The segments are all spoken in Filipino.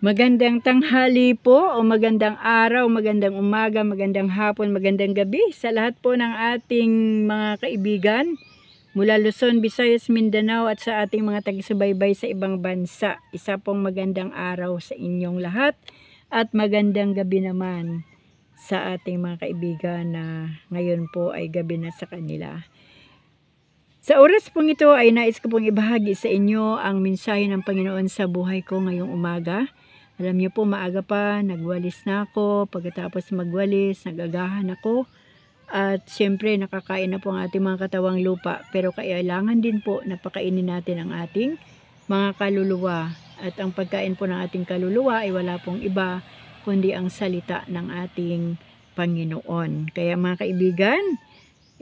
Magandang tanghali po o magandang araw, magandang umaga, magandang hapon, magandang gabi sa lahat po ng ating mga kaibigan mula Luzon, Visayas, Mindanao at sa ating mga taga-subaybay sa ibang bansa. Isa pong magandang araw sa inyong lahat at magandang gabi naman sa ating mga kaibigan na ngayon po ay gabi na sa kanila. Sa oras pong ito ay nais ko pong ibahagi sa inyo ang mensahe ng Panginoon sa buhay ko ngayong umaga. Alam niyo po, maaga pa, nagwalis na ako. Pagkatapos magwalis, nagagahan ako. At siyempre, nakakain na po ang ating mga katawang lupa. Pero kailangan din po na pakainin natin ang ating mga kaluluwa. At ang pagkain po ng ating kaluluwa ay wala pong iba, kundi ang salita ng ating Panginoon. Kaya mga kaibigan,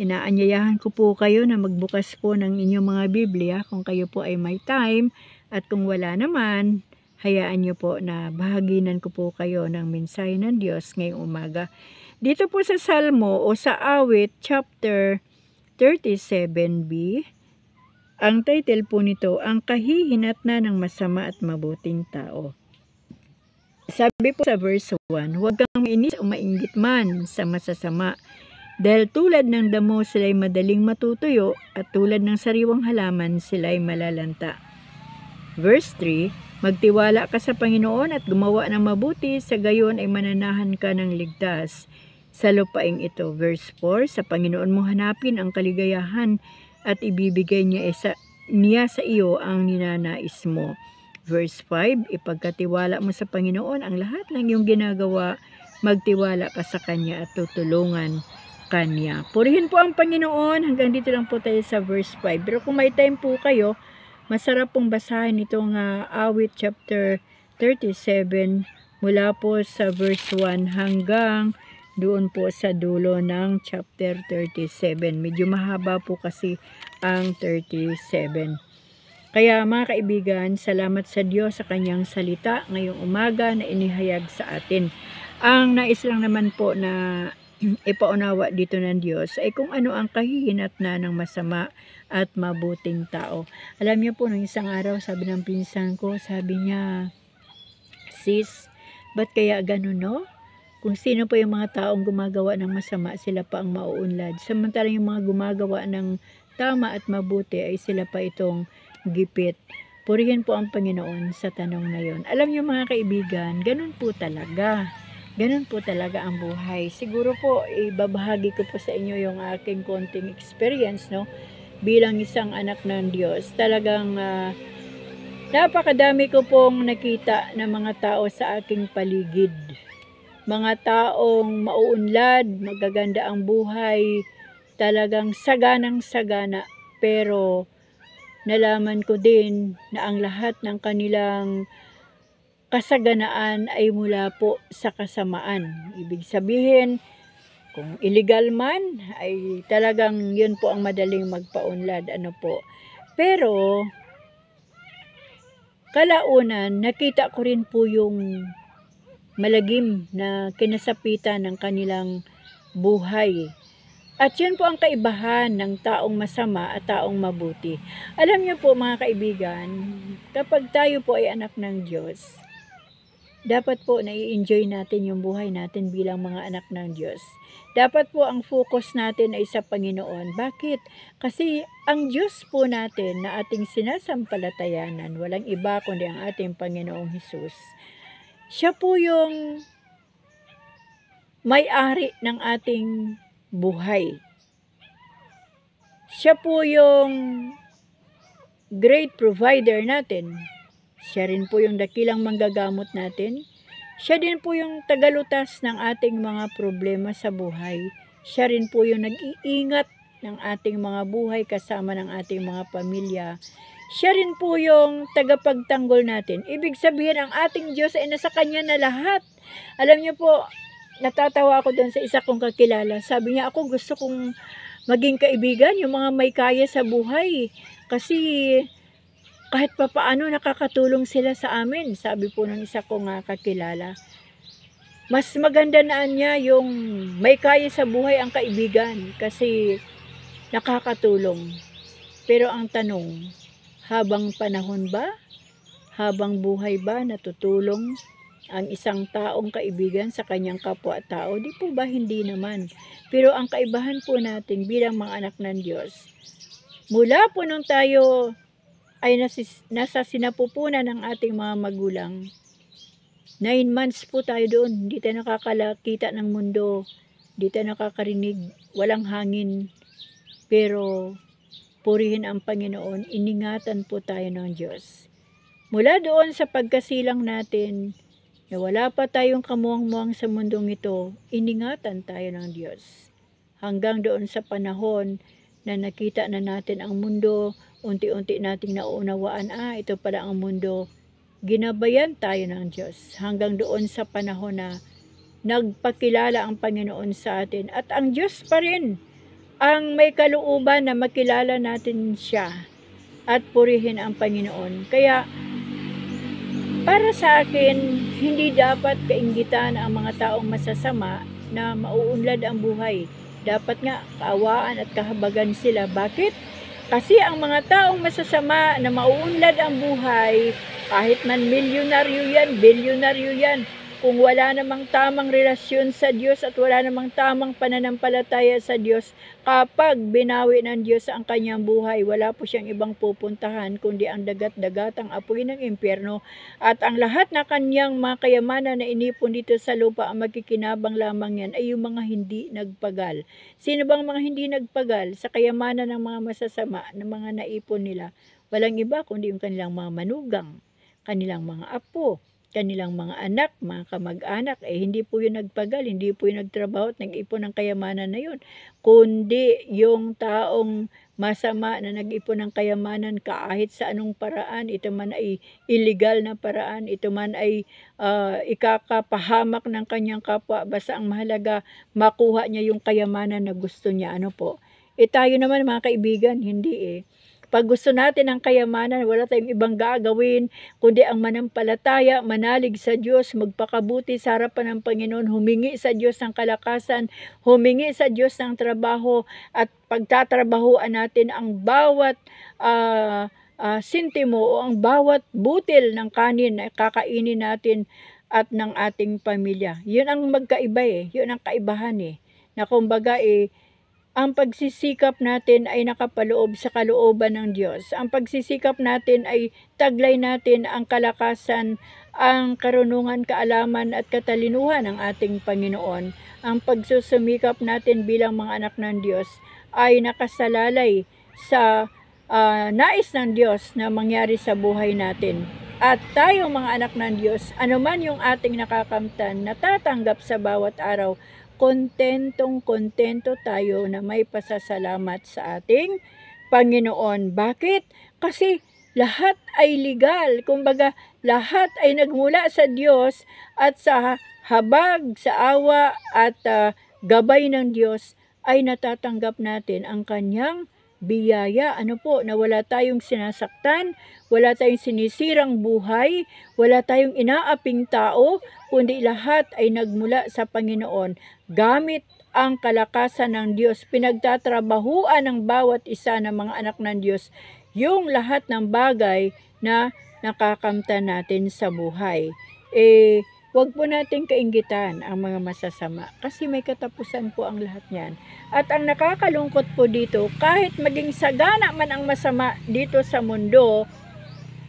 inaanyayahan ko po kayo na magbukas po ng inyong mga Biblia kung kayo po ay may time. At kung wala naman, hayaan nyo po na bahaginan ko po kayo ng mensahe ng Diyos ngayong umaga. Dito po sa Salmo o sa Awit chapter 37b, ang title po nito, ang kahihinatnan ng masama at mabuting tao. Sabi po sa verse 1, huwag kang mainis o mainggit man sa masasama, dahil tulad ng damo sila'y madaling matutuyo at tulad ng sariwang halaman sila'y malalanta. Verse 3, magtiwala ka sa Panginoon at gumawa ng mabuti, sa gayon ay mananahan ka ng ligtas sa lupaing ito. Verse 4, sa Panginoon mo hanapin ang kaligayahan at ibibigay niya sa iyo ang ninanais mo. Verse 5, ipagkatiwala mo sa Panginoon ang lahat ng iyong ginagawa, magtiwala ka sa Kanya at tutulungan Kanya. Purihin po ang Panginoon. Hanggang dito lang po tayo sa verse 5. Pero kung may time po kayo, masarap pong basahin itong Awit chapter 37 mula po sa verse 1 hanggang doon po sa dulo ng chapter 37. Medyo mahaba po kasi ang 37. Kaya mga kaibigan, salamat sa Diyos sa kanyang salita ngayong umaga na inihayag sa atin. Ang nais lang naman po na ipaunawa dito ng Diyos ay kung ano ang kahihinatnan ng masama at mabuting tao. Alam niyo po, nung isang araw, sabi ng pinsan ko, sabi niya, sis, ba't kaya ganun, no? Kung sino pa yung mga taong gumagawa ng masama, sila pa ang mauunlad. Samantalang yung mga gumagawa ng tama at mabuti ay sila pa itong gipit. Purihin po ang Panginoon sa tanong na yon. Alam niyo mga kaibigan, ganun po talaga. Ganun po talaga ang buhay. Siguro po, ibabahagi ko po sa inyo yung aking konting experience, no? Bilang isang anak ng Diyos. Talagang napakadami ko pong nakita ng mga tao sa aking paligid. Mga taong mauunlad, magaganda ang buhay, talagang saganang-sagana. Pero nalaman ko din na ang lahat ng kanilang kasaganaan ay mula po sa kasamaan. Ibig sabihin, kung illegal man, ay talagang yun po ang madaling magpaunlad. Ano po. Pero, kalaunan, nakita ko rin po yung malagim na kinasapitan ng kanilang buhay. At yun po ang kaibahan ng taong masama at taong mabuti. Alam niyo po mga kaibigan, kapag tayo po ay anak ng Diyos, dapat po nai-enjoy natin yung buhay natin bilang mga anak ng Diyos. Dapat po ang focus natin ay sa Panginoon. Bakit? Kasi ang Diyos po natin na ating sinasampalatayanan, walang iba kundi ang ating Panginoong Hesus. Siya po yung may-ari ng ating buhay. Siya po yung great provider natin. Siya rin po yung dakilang manggagamot natin. Siya din po yung tagalutas ng ating mga problema sa buhay. Siya rin po yung nag-iingat ng ating mga buhay kasama ng ating mga pamilya. Siya rin po yung tagapagtanggol natin. Ibig sabihin, ang ating Diyos ay nasa Kanya na lahat. Alam niyo po, natatawa ako doon sa isa kong kakilala. Sabi niya, ako gusto kong maging kaibigan, yung mga may kaya sa buhay. Kasi kahit pa paano nakakatulong sila sa amin, sabi po ng isa kong kakilala. Mas maganda na niya yung may kaya sa buhay ang kaibigan kasi nakakatulong. Pero ang tanong, habang panahon ba? habang buhay ba natutulong ang isang taong kaibigan sa kanyang kapwa-tao? Di po ba hindi naman? Pero ang kaibahan po natin bilang mga anak ng Diyos, mula po nung tayo ay nasa sinapupunan ng ating mga magulang, 9 months po tayo doon, hindi tayo nakakakita ng mundo, hindi tayo nakakarinig, walang hangin. Pero purihin ang Panginoon, iningatan po tayo ng Diyos. Mula doon sa pagkasilang natin, na wala pa tayong kamuwang-muwang sa mundong ito, iningatan tayo ng Diyos. Hanggang doon sa panahon na nakita na natin ang mundo, unti-unti nating nauunawaan, ito pala ang mundo. Ginabayan tayo ng Diyos hanggang doon sa panahon na nagpakilala ang Panginoon sa atin. At ang Diyos pa rin ang may kalooban na makilala natin siya at purihin ang Panginoon. Kaya para sa akin, hindi dapat kainggitan ang mga taong masasama na mauunlad ang buhay. Dapat nga kaawaan at kahabagan sila. Bakit? Kasi ang mga taong masasama na mauunlad ang buhay, kahit man milyonaryo yan, bilyonaryo yan, kung wala namang tamang relasyon sa Diyos at wala namang tamang pananampalataya sa Diyos, kapag binawi ng Diyos ang kanyang buhay, wala po siyang ibang pupuntahan kundi ang dagat-dagatang apoy ng impyerno, at ang lahat na kanyang mga kayamanan na inipon dito sa lupa, ang magkikinabang lamang yan ay yung mga hindi nagpagal. Sino bang mga hindi nagpagal sa kayamanan ng mga masasama na mga naipon nila? Walang iba kundi yung kanilang mga manugang, kanilang mga apo, kanilang mga anak, mga kamag-anak, hindi po yun nagpagal, hindi po yun nagtrabaho at nag-ipon ng kayamanan na yun, kundi yung taong masama na nag-ipon ng kayamanan kahit sa anong paraan, ito man ay illegal na paraan, ito man ay ikakapahamak ng kanyang kapwa, basta ang mahalaga makuha niya yung kayamanan na gusto niya. Ano po? Tayo naman mga kaibigan, hindi. Pag gusto natin ang kayamanan, wala tayong ibang gagawin, kundi ang manampalataya, manalig sa Diyos, magpakabuti sa harapan ng Panginoon, humingi sa Diyos ng kalakasan, humingi sa Diyos ng trabaho, at pagtatrabahuan natin ang bawat sintimo o ang bawat butil ng kanin na kakainin natin at ng ating pamilya. Yun ang magkaiba yun ang kaibahan na kumbaga ang pagsisikap natin ay nakapaloob sa kalooban ng Diyos. Ang pagsisikap natin ay taglay natin ang kalakasan, ang karunungan, kaalaman at katalinuhan ng ating Panginoon. Ang pagsusumikap natin bilang mga anak ng Diyos ay nakasalalay sa nais ng Diyos na mangyari sa buhay natin. At tayo mga anak ng Diyos, anuman yung ating nakakamtan, natatanggap sa bawat araw, kontento tayo na may pasasalamat sa ating Panginoon. Bakit? Kasi lahat ay legal. Kumbaga, lahat ay nagmula sa Diyos at sa habag, sa awa at gabay ng Diyos ay natatanggap natin ang kanyang biyaya. Ano po, na wala tayong sinasaktan, wala tayong sinisirang buhay, wala tayong inaaping tao, kundi lahat ay nagmula sa Panginoon. Gamit ang kalakasan ng Diyos, pinagtatrabahuan ng bawat isa ng mga anak ng Diyos yung lahat ng bagay na nakakamtan natin sa buhay. Huwag po natin kainggitan ang mga masasama kasi may katapusan po ang lahat niyan. At ang nakakalungkot po dito, kahit maging sagana man ang masama dito sa mundo,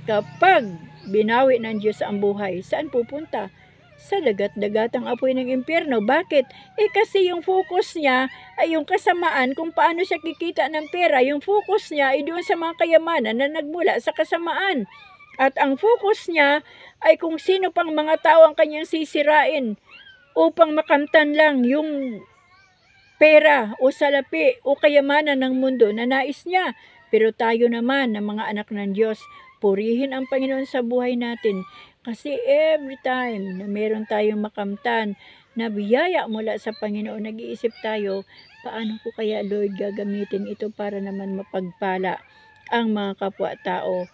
kapag binawi ng Diyos ang buhay, saan pupunta? Sa dagat-dagatang apoy ng impyerno. Bakit? Kasi yung focus niya ay yung kasamaan, kung paano siya kikita ng pera. Yung focus niya ay doon sa mga kayamanan na nagmula sa kasamaan. At ang focus niya ay kung sino pang mga tao ang kanyang sisirain upang makamtan lang yung pera o salapi o kayamanan ng mundo na nais niya. Pero tayo naman na mga anak ng Diyos, purihin ang Panginoon sa buhay natin. Kasi every time na meron tayong makamtan na biyaya mula sa Panginoon, nag-iisip tayo, paano ko kaya Lord gagamitin ito para naman mapagpala ang mga kapwa-tao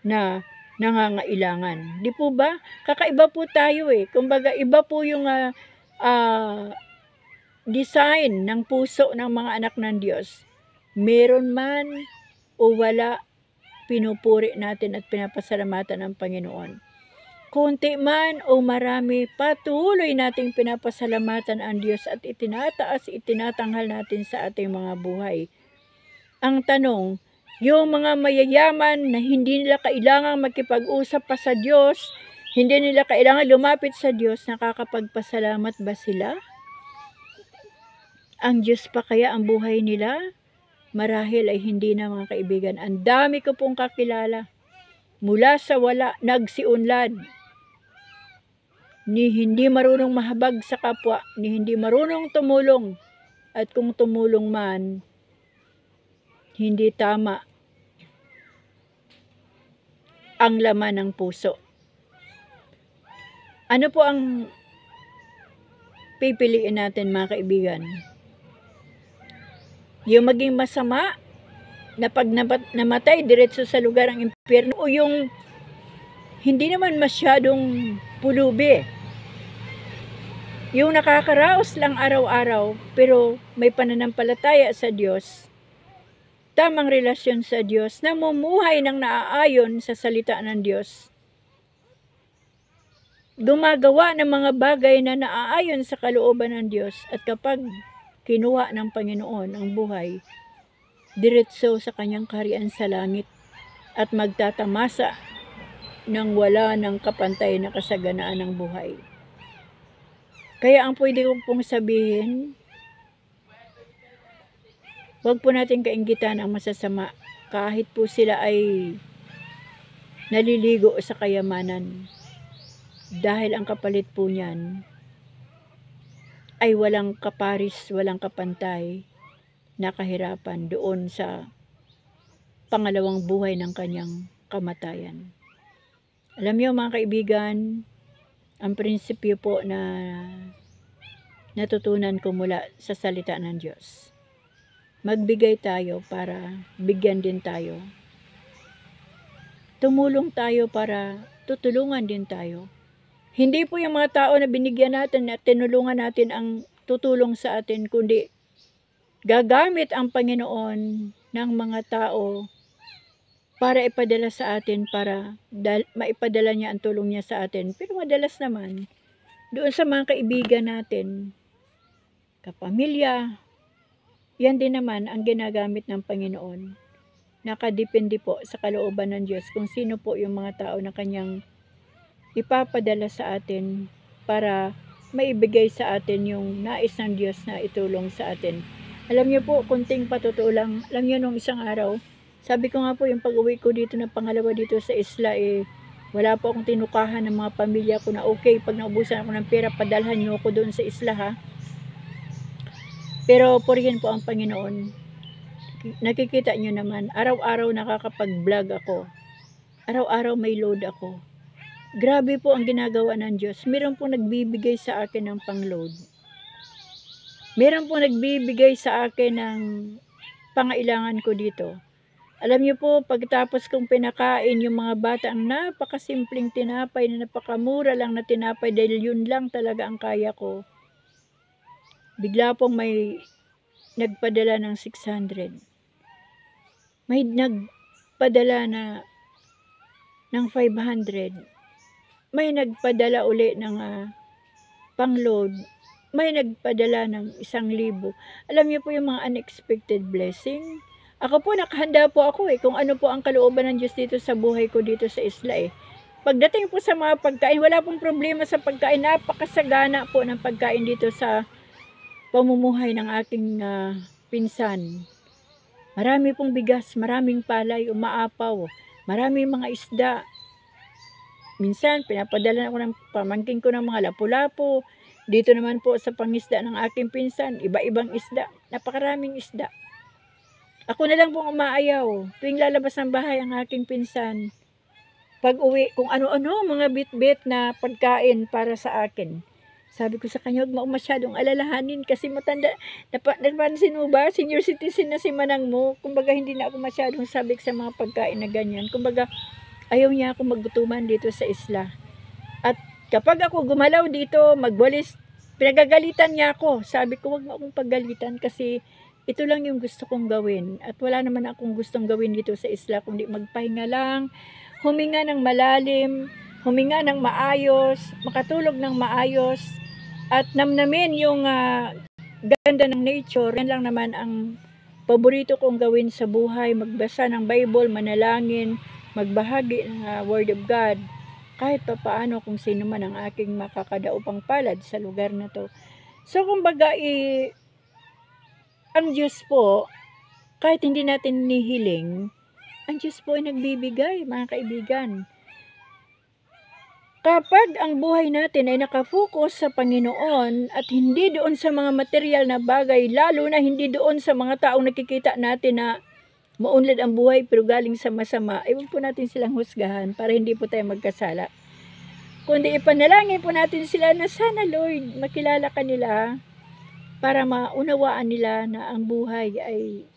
na nangangailangan. Di po ba? Kakaiba po tayo Kumbaga iba po yung design ng puso ng mga anak ng Diyos. Meron man o wala, pinupuri natin at pinapasalamatan ng Panginoon. Kunti man o marami, patuloy nating pinapasalamatan ang Diyos at itinataas, itinatanghal natin sa ating mga buhay. Ang tanong, yung mga mayayaman na hindi nila kailangang makipag-usap pa sa Diyos, hindi nila kailangan lumapit sa Diyos, nakakapagpasalamat ba sila? Ang Diyos pa kaya ang buhay nila? Marahil ay hindi na, mga kaibigan. Ang dami ko pong kakilala. Mula sa wala, nagsiunlad. Ni hindi marunong mahabag sa kapwa, ni hindi marunong tumulong. At kung tumulong man, hindi tama ang laman ng puso. Ano po ang pipiliin natin, mga kaibigan? Yung maging masama na pag namatay diretso sa lugar ng impyerno, o yung hindi naman masyadong pulubi, yung nakakaraos lang araw-araw pero may pananampalataya sa Diyos, tamang relasyon sa Diyos, namumuhay ng naaayon sa salita ng Diyos, gumagawa ng mga bagay na naaayon sa kalooban ng Diyos, at kapag kinuha ng Panginoon ang buhay, diretso sa kanyang kaharian sa langit at magtatamasa ng wala ng kapantay na kasaganaan ng buhay. Kaya ang pwede ko pong sabihin, huwag po natin kainggitan ang masasama kahit po sila ay naliligo sa kayamanan, dahil ang kapalit po niyan ay walang kaparis, walang kapantay na kahirapan doon sa pangalawang buhay ng kanyang kamatayan. Alam niyo, mga kaibigan, ang prinsipyo po na natutunan ko mula sa salita ng Diyos, magbigay tayo para bigyan din tayo. Tumulong tayo para tutulungan din tayo. Hindi po yung mga tao na binigyan natin at tinulungan natin ang tutulong sa atin, kundi gagamit ang Panginoon ng mga tao para ipadala sa atin, para maipadala niya ang tulong niya sa atin. Pero madalas naman, doon sa mga kaibigan natin, kapamilya, yan din naman ang ginagamit ng Panginoon. Nakadepende po sa kalooban ng Diyos kung sino po yung mga tao na kanyang ipapadala sa atin para maibigay sa atin yung nais ng Diyos na itulong sa atin. Alam niyo po, kunting patotoo lang, alam niyo nung isang araw, sabi ko nga po, yung pag-uwi ko dito na pangalawa dito sa isla, wala po akong tinukahan ng mga pamilya ko na okay, pag naubusan ako ng pera, padalhan niyo ako doon sa isla, ha. Pero purihin po ang Panginoon. Nakikita niyo naman, araw-araw nakakapag-vlog ako. Araw-araw may load ako. Grabe po ang ginagawa ng Diyos. Meron po nagbibigay sa akin ng pang-load. Meron po nagbibigay sa akin ng pangailangan ko dito. Alam niyo po, pagkatapos kong pinakain yung mga bata, ang napakasimpleng tinapay na napakamura lang na tinapay dahil yun lang talaga ang kaya ko, bigla pong may nagpadala ng 600. May nagpadala na ng 500. May nagpadala uli ng pang-load. May nagpadala ng 1,000. Alam niyo po yung mga unexpected blessing. Ako po, nakahanda po ako kung ano po ang kalooban ng Diyos dito sa buhay ko dito sa isla Pagdating po sa mga pagkain, wala pong problema sa pagkain. Napakasagana po ng pagkain dito sa pamumuhay ng aking pinsan. Marami pong bigas, maraming palay, umaapaw, maraming mga isda. Minsan, pinapadala ako ng pamangkin ko ng mga lapu-lapu. Dito naman po sa pangisda ng aking pinsan, iba-ibang isda, napakaraming isda. Ako na lang pong umaayaw. Tuwing lalabas ng bahay ang aking pinsan, pag-uwi, kung ano-ano, mga bit-bit na pagkain para sa akin. Sabi ko sa kanya, huwag mo masyadong alalahanin kasi matanda. Napansin mo ba, senior citizen na si manang mo. Kumbaga, hindi na ako masyadong sabik sa mga pagkain na ganyan. Kumbaga, ayaw niya ako maggutuman dito sa isla. At kapag ako gumalaw dito, magwalis, pinagagalitan niya ako. Sabi ko, huwag mo akong paggalitan kasi ito lang yung gusto kong gawin. At wala naman akong gustong gawin dito sa isla, kundi magpahinga lang, huminga ng malalim, huminga ng maayos, makatulog ng maayos, at namnamin yung ganda ng nature. Yan lang naman ang paborito kong gawin sa buhay, magbasa ng Bible, manalangin, magbahagi ng Word of God, kahit pa paano kung sino man ang aking makakadaupang palad sa lugar na to. So kumbaga, ang Diyos po, kahit hindi natin nihiling, ang Diyos po ay nagbibigay, mga kaibigan. Kapag ang buhay natin ay nakafocus sa Panginoon at hindi doon sa mga material na bagay, lalo na hindi doon sa mga taong nakikita natin na maunlad ang buhay pero galing sa masama, iwan po natin silang husgahan para hindi po tayo magkasala. Kundi ipanalangin po natin sila na sana Lord, makilala ka nila para maunawaan nila na ang buhay ay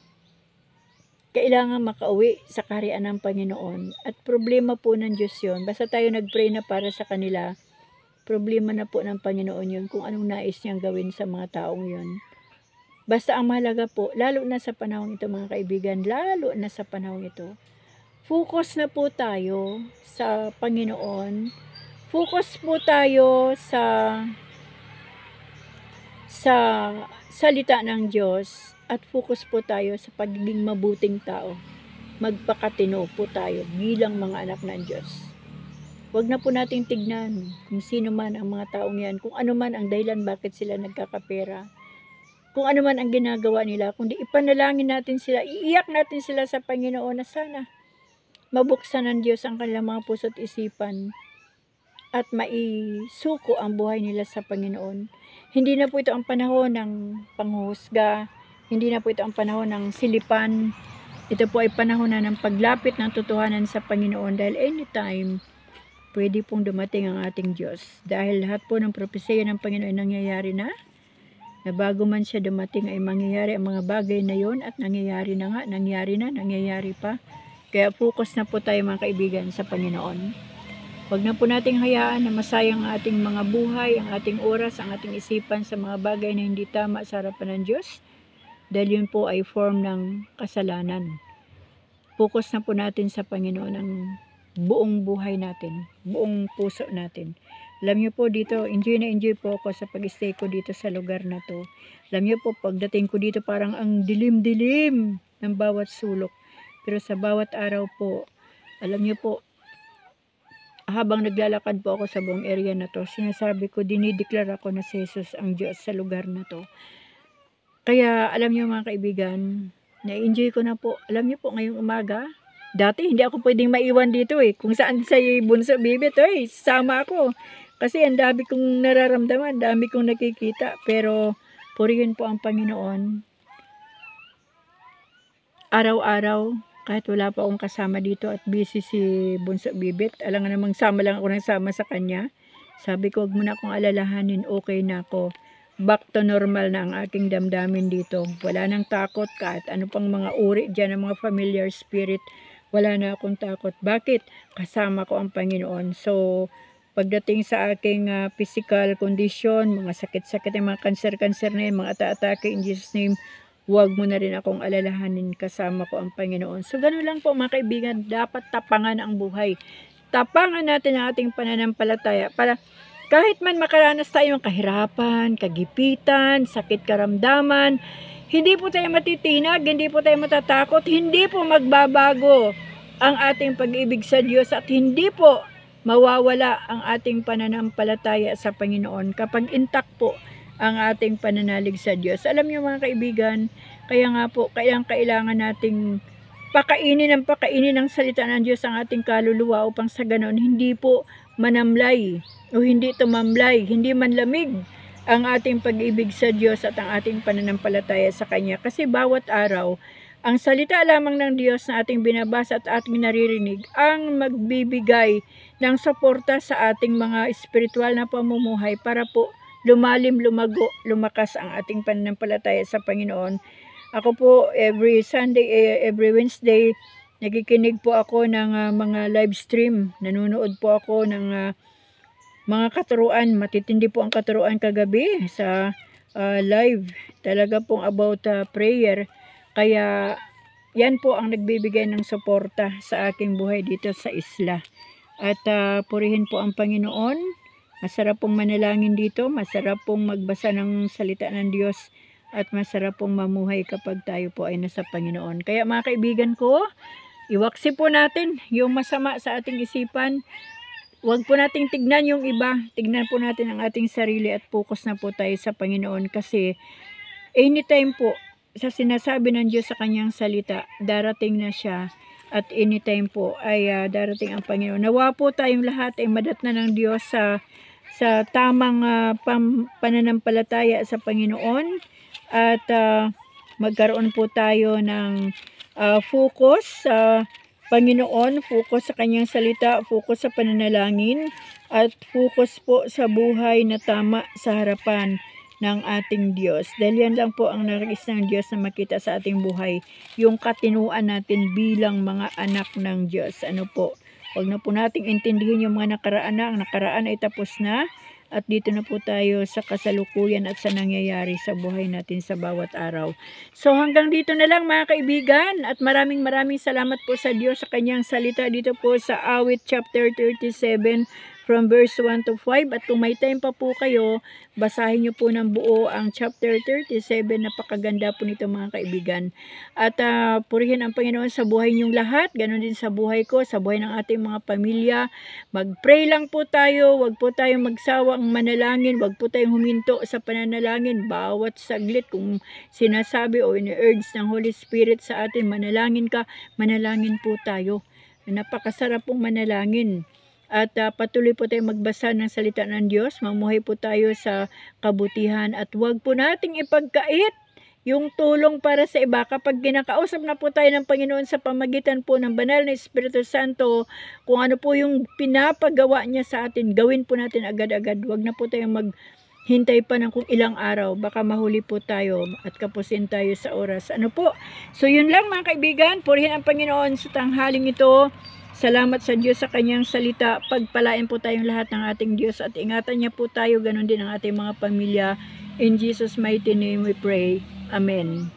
kailangan makauwi sa kaharian ng Panginoon. At problema po ng Diyos yun. Basta tayo nag-pray na para sa kanila, problema na po ng Panginoon yun kung anong nais niyang gawin sa mga taong yun. Basta ang mahalaga po, lalo na sa panahon ito mga kaibigan, lalo na sa panahon ito, focus na po tayo sa Panginoon. Focus po tayo sa salita ng Diyos at focus po tayo sa pagiging mabuting tao. Magpakatino po tayo bilang mga anak ng Diyos. Huwag na po nating tignan kung sino man ang mga taong yan, kung ano man ang dahilan bakit sila nagkakapera, kung ano man ang ginagawa nila, kundi ipanalangin natin sila, iiyak natin sila sa Panginoon na sana mabuksan ng Diyos ang kanilang mga puso at isipan at maisuko ang buhay nila sa Panginoon. Hindi na po ito ang panahon ng panghuhusga, hindi na po ito ang panahon ng silipan. Ito po ay panahon na ng paglapit ng totohanan sa Panginoon dahil anytime pwede pong dumating ang ating Diyos. Dahil lahat po ng propesya ng Panginoon nangyayari na bago man siya dumating ay mangyayari ang mga bagay na yon at nangyayari na nga, nangyayari pa. Kaya focus na po tayo mga kaibigan sa Panginoon. Huwag na po nating hayaan na masayang ang ating mga buhay, ang ating oras, ang ating isipan sa mga bagay na hindi tama sa harapan ng Diyos. Dahil yun po ay form ng kasalanan. Focus na po natin sa Panginoon ang buong buhay natin, buong puso natin. Alam niyo po dito, enjoy na enjoy po ako sa pag-stay ko dito sa lugar na to. Alam niyo po, pagdating ko dito parang ang dilim-dilim ng bawat sulok. Pero sa bawat araw po, alam niyo po, habang naglalakad po ako sa buong area na to, sinasabi ko, dinideklara ko na si Jesus ang Diyos sa lugar na to. Kaya alam niyo mga kaibigan, na-enjoy ko na po. Alam niyo po ngayong umaga, dati hindi ako pwedeng maiwan dito kung saan sa Bunso Bibit, sama ako. Kasi ang dami kong nararamdaman, dami kong nakikita. Pero purihin po ang Panginoon. Araw-araw, kahit wala pa akong kasama dito at busy si Bunso Bibit, alam nga namang sama lang ako ng sama sa kanya. Sabi ko, huwag mo na akong alalahanin, okay na ako. Back to normal na ang aking damdamin dito. Wala nang takot kahit ano pang mga uri dyan ng mga familiar spirit. Wala na akong takot. Bakit? Kasama ko ang Panginoon. So, pagdating sa aking physical condition, mga sakit-sakit, mga cancer-cancer na yun, mga ata-atake in Jesus' name, huwag mo na rin akong alalahanin, kasama ko ang Panginoon. So, ganun lang po mga kaibigan, dapat tapangan ang buhay. Tapangan natin ang ating pananampalataya para kahit man makaranas tayo ng kahirapan, kagipitan, sakit karamdaman, hindi po tayo matitinag, hindi po tayo matatakot, hindi po magbabago ang ating pag-ibig sa Diyos at hindi po mawawala ang ating pananampalataya sa Panginoon kapag intact po ang ating pananalig sa Diyos. Alam niyo mga kaibigan, kaya nga po, kailangan nating pakainin ng salita ng Diyos ang ating kaluluwa upang sa ganon hindi po manamlay o hindi tumamlay, hindi manlamig ang ating pag-ibig sa Diyos at ang ating pananampalataya sa Kanya. Kasi bawat araw, ang salita lamang ng Diyos na ating binabasa at ating naririnig ang magbibigay ng suporta sa ating mga espiritual na pamumuhay para po lumalim, lumago, lumakas ang ating pananampalataya sa Panginoon. Ako po every Sunday, every Wednesday, nakikinig po ako ng mga live stream. Nanonood po ako ng mga katuruan. Matitindi po ang katuruan kagabi sa live talaga pong about prayer. Kaya yan po ang nagbibigay ng suporta sa aking buhay dito sa isla. At purihin po ang Panginoon. Masarap pong manalangin dito, masarap pong magbasa ng salita ng Diyos, at masarap pong mamuhay kapag tayo po ay nasa Panginoon. Kaya mga kaibigan ko, iwaksi po natin yung masama sa ating isipan. Huwag po nating tignan yung iba. Tignan po natin ang ating sarili at focus na po tayo sa Panginoon, kasi anytime po sa sinasabi ng Diyos sa kanyang salita, darating na siya, at anytime po ay darating ang Panginoon. Nawa po tayong lahat ay madatnan ng Diyos sa tamang pananampalataya sa Panginoon, at magkaroon po tayo ng focus sa Panginoon, focus sa kanyang salita, focus sa pananalangin, at focus po sa buhay na tama sa harapan ng ating Diyos. Dahil yan lang po ang nais ng Diyos na makita sa ating buhay, yung katinuan natin bilang mga anak ng Diyos. Ano po? Huwag na po nating intindihin yung mga nakaraan na. Ang nakaraan ay tapos na, at dito na po tayo sa kasalukuyan at sa nangyayari sa buhay natin sa bawat araw. So hanggang dito na lang mga kaibigan, at maraming salamat po sa Diyos sa kanyang salita dito po sa Awit chapter 37 from verse 1 to 5. At kung may time pa po kayo, basahin nyo po ng buo ang chapter 37. Napakaganda po nito mga kaibigan. At purihin ang Panginoon sa buhay nyong lahat, ganun din sa buhay ko, sa buhay ng ating mga pamilya. Mag-pray lang po tayo, wag po tayong magsawang manalangin, wag po tayong huminto sa pananalangin bawat saglit. Kung sinasabi o ini-urge ng Holy Spirit sa atin, manalangin ka, manalangin po tayo. Napakasarap pong manalangin. At patuloy po tayong magbasa ng salita ng Diyos, mamuhay po tayo sa kabutihan, at huwag po nating ipagkait yung tulong para sa iba. Kapag kinakausap na po tayo ng Panginoon sa pamagitan po ng banal na Espiritu Santo, kung ano po yung pinapagawa niya sa atin, gawin po natin agad-agad. Huwag na po tayong maghintay pa ng kung ilang araw, baka mahuli po tayo at kapusin tayo sa oras. Ano po? So yun lang mga kaibigan, purihin ang Panginoon sa tanghaling ito. Salamat sa Diyos sa kanyang salita. Pagpalain po tayong lahat ng ating Diyos, at ingatan niya po tayo, ganun din ang ating mga pamilya. In Jesus' mighty name we pray. Amen.